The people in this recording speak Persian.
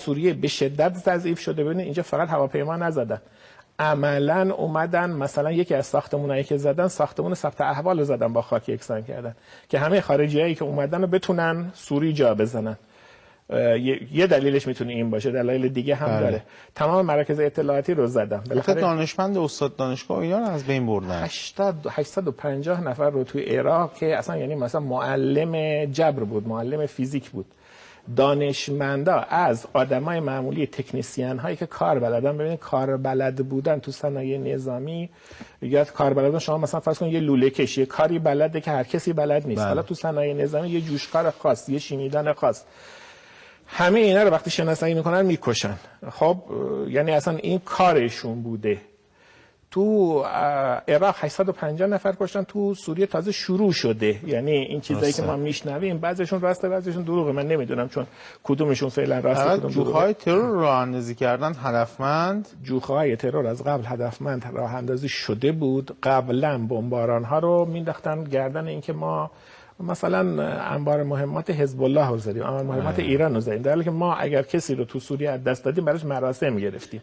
سوریه به شدت تضعیف شده. ببینید اینجا فقط هواپیما نزدن، عملا اومدن مثلا یکی از ساختمونایی که زدن ساختمون ثبت احوال رو زدن، با خاک یکسان کردن که همه خارجیایی که اومدن رو بتونن سوری جا بزنن. یه دلیلش میتونه این باشه، دلایل دیگه هم داره. تمام مراکز اطلاعاتی رو زدن. بالاخره دانشمند استاد دانشگاه اینا رو از بین بردن. 850 نفر رو توی عراق که اصلا یعنی مثلا معلم جبر بود، معلم فیزیک بود. دانشمندا از آدمای معمولی، تکنسین هایی که کار بلدن. ببینید کار بلد بودن تو صنایع نظامی یا کار بلدن، شما مثلا فرض کنید یه لوله کشی کاری بلده که هر کسی بلد نیست. حالا تو صنایع نظامی یه جوشکار خاص، یه شیمیدان خاص، همه اینا رو وقتی شناسایی میکنن میکشن. خب یعنی اصلا این کارشون بوده. تو عراق 850 نفر کشتن، تو سوریه تازه شروع شده. یعنی این چیزایی که ما میشنویم بعضیشون راسته بعضیشون دروغه، من نمیدونم چون کدومشون فعلا راسته کدوم دروغه. جوخه‌های ترور راه اندازی کردن هدفمند. جوخه‌های ترور از قبل هدفمند راه اندازی شده بود. قبلا بمباران ها رو مینداختن گردن اینکه ما مثلا انبار مهمات حزب الله رو زدیم، انبار مهمات ایران رو زدیم، در حالی که ما اگر کسی رو تو سوریه از دست دادیم براش مراسم گرفتیم.